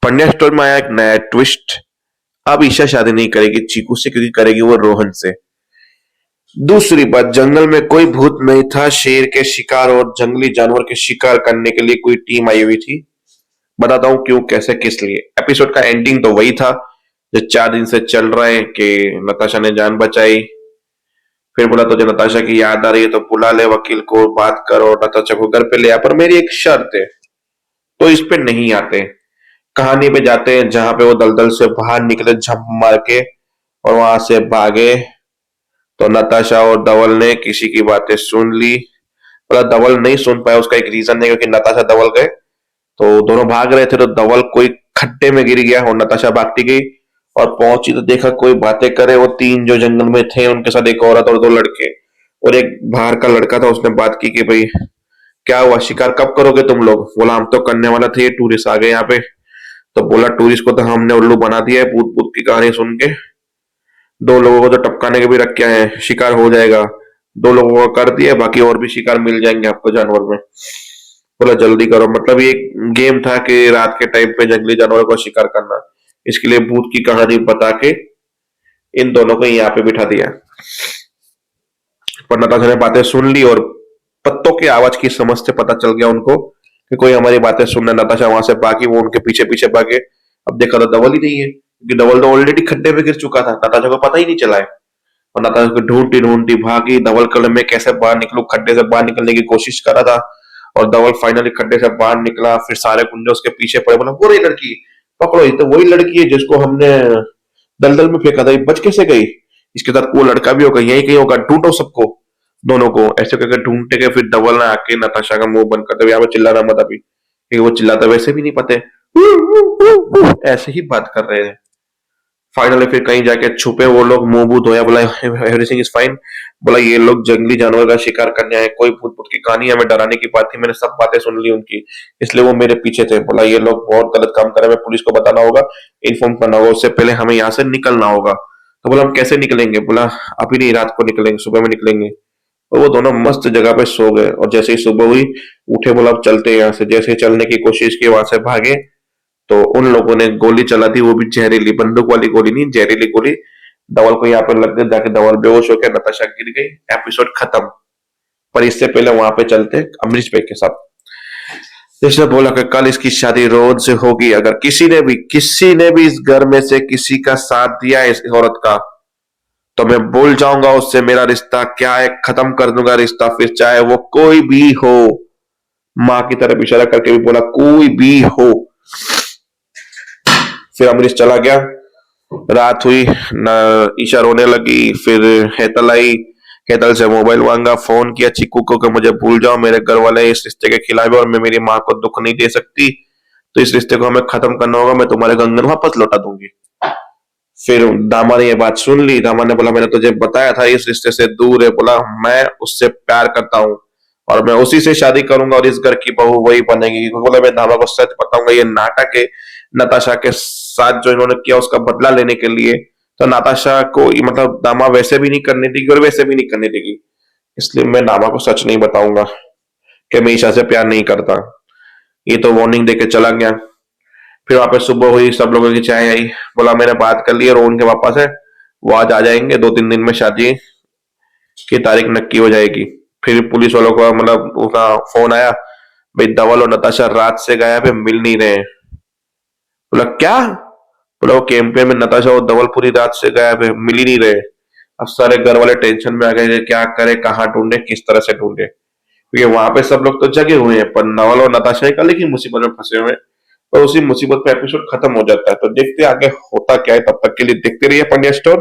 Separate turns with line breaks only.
Pandya store में आया एक नया ट्विस्ट। अब ईशा शादी नहीं करेगी चीकू से, क्योंकि करेगी वो रोहन से। दूसरी बात, जंगल में कोई भूत नहीं था, शेर के शिकार और जंगली जानवर के शिकार करने के लिए कोई टीम आई हुई थी। बताता हूँ क्यों, कैसे, किस लिए। एपिसोड का एंडिंग तो वही था जो 4 दिन से चल रहा है कि नताशा ने जान बचाई। फिर बोला तुझे नताशा की याद आ रही है तो बुला ले वकील को, बात करो, नताशा को घर पे ले आ, पर मेरी एक शर्त है। तो इस पे नहीं आते, कहानी पे जाते हैं जहां पे वो दलदल से बाहर निकले झप मार के और वहां से भागे। तो नताशा और धवल ने किसी की बातें सुन ली। मतलब धवल नहीं सुन पाया, उसका एक रीजन है, क्योंकि नताशा धवल गए तो दोनों भाग रहे थे, तो धवल कोई खड्डे में गिर गया और नताशा भागती गई और पहुंची तो देखा कोई बातें करे। वो 3 जो जंगल में थे उनके साथ एक औरत और 2 लड़के और एक बाहर का लड़का था। उसने बात की कि भाई क्या हुआ, शिकार कब करोगे तुम लोग? बोला हम तो करने वाला थे, टूरिस्ट आ गए यहाँ पे। तो बोला टूरिस्ट को तो हमने उल्लू बना दिया है, भूत भूत की कहानी सुन के। 2 लोगों को तो टपकाने के भी रख क्या है, शिकार हो जाएगा। 2 लोगों को कर दिया, बाकी और भी शिकार मिल जाएंगे आपको जानवर में। बोला जल्दी करो। मतलब ये एक गेम था कि रात के टाइम पे जंगली जानवरों को शिकार करना। इसके लिए भूत की कहानी बता के इन दोनों को यहाँ पे बिठा दिया। पर नताशा ने बातें सुन ली और पत्तों की आवाज की समझ से पता चल गया उनको कि कोई हमारी बातें सुनना। नताशा वहां से भागी, वो उनके पीछे पीछे भागे। अब देखा तो धवल ही नहीं है, क्योंकि धवल तो ऑलरेडी खड्डे में गिर चुका था, नताशा को पता ही नहीं चला है। और नताशा को ढूंढती ढूंढती भागी। धवल कल मैं कैसे बाहर निकलूं, खड्डे से बाहर निकलने की कोशिश कर रहा था और धवल फाइनली खड्डे से बाहर निकला। फिर सारे गुंडे उसके पीछे पड़े। बोला वो रही लड़की, पकड़ो, ये तो वही लड़की है जिसको हमने दलदल में फेंका था, ये बच कैसे गई? इसके साथ वो लड़का भी होगा, यही कहीं होगा, ढूंढो सबको, दोनों को। ऐसे करके ढूंढते गए। फिर धवल ने आके नताशा का मुंह बंद करते हुए, यहाँ पे चिल्लाना मत अभी, क्योंकि वो चिल्लाता वैसे भी नहीं पते, ऐसे ही बात कर रहे थे। फाइनली फिर कहीं जाके छुपे वो लोग, मुंह बूथ धोया, बोला एवरीथिंग इज फाइन। बोला ये लोग जंगली जानवर का शिकार करने आए, कोई भूत भूत की कहानी हमें डराने की बात थी, मैंने सब बातें सुन ली उनकी, इसलिए वो मेरे पीछे थे। बोला ये लोग बहुत गलत काम कर रहे हैं, पुलिस को बताना होगा, इन्फॉर्म करना होगा, उससे पहले हमें यहाँ से निकलना होगा। तो बोला हम कैसे निकलेंगे? बोला अभी नहीं, रात को निकलेंगे, सुबह में निकलेंगे। और वो दोनों मस्त जगह पे सो गए और जैसे ही सुबह हुई उठे, बोला अब चलते हैं यहाँ से। जैसे ही चलने की कोशिश की, वहां से भागे तो उन लोगों ने गोली चला दी, वो भी जहरीली, बंदूक वाली गोली नहीं, जहरीली गोली। धवल को यहाँ पे लग गई, जाके धवल बेहोश होकर नताशा गिर गई। एपिसोड खत्म। पर इससे पहले वहां पे चलते अमरीश भाई के साथ। इसने बोला कि कल इसकी शादी रोहन से होगी, अगर किसी ने भी इस घर में से किसी का साथ दिया इस औरत का, तो मैं भूल जाऊंगा उससे मेरा रिश्ता क्या है, खत्म कर दूंगा रिश्ता, फिर चाहे वो कोई भी हो। मां की तरफ इशारा करके भी बोला कोई भी हो। फिर अमरीश चला गया। रात हुई न, ईशा रोने लगी। फिर हेतल आई, हेतल से मोबाइल मांगा, फोन किया चिक्कू को कि मुझे भूल जाओ, मेरे घर वाले इस रिश्ते के खिलाफ है और मैं मेरी माँ को दुख नहीं दे सकती, तो इस रिश्ते को हमें खत्म करना होगा, मैं तुम्हारे कंगन वापस लौटा दूंगी। फिर दामा ने ये बात सुन ली। दामा ने बोला मैंने तुझे बताया था इस रिश्ते से दूर है। बोला मैं उससे प्यार करता हूँ और मैं उसी से शादी करूंगा और इस घर की बहू वही बनेगी। बोला मैं दामा को सच बताऊंगा, ये नाटक है नताशा के साथ जो इन्होंने किया उसका बदला लेने के लिए। तो नताशा को मतलब दामा वैसे भी नहीं करने देगी और वैसे भी नहीं करने देगी, इसलिए मैं दामा को सच नहीं बताऊंगा कि मैं ईशा से प्यार नहीं करता। ये तो वार्निंग देके चला गया। फिर वहां पे सुबह हुई, सब लोगों की चाय आई। बोला मैंने बात कर ली और उनके पापा से, वो आज आ जाएंगे, 2-3 दिन में शादी की तारीख नक्की हो जाएगी। फिर पुलिस वालों का मतलब उसका फोन आया, भाई धवल और नताशा रात से गायब है, मिल नहीं रहे। बोला क्या? बोला वो कैंपेन में नताशा और धवल पूरी रात से गायब है, मिल ही नहीं रहे। अब सारे घर वाले टेंशन में आ गए, क्या करे, कहाँ ढूंढे, किस तरह से ढूंढे, क्योंकि वहां पे सब लोग तो जगे हुए हैं, पर नवल और नताशा एक अलग ही मुसीबत में फंसे हुए हैं। और उसी मुसीबत पे एपिसोड खत्म हो जाता है। तो देखते हैं आगे होता क्या है। तब तक के लिए देखते रहिए पंड्या स्टोर।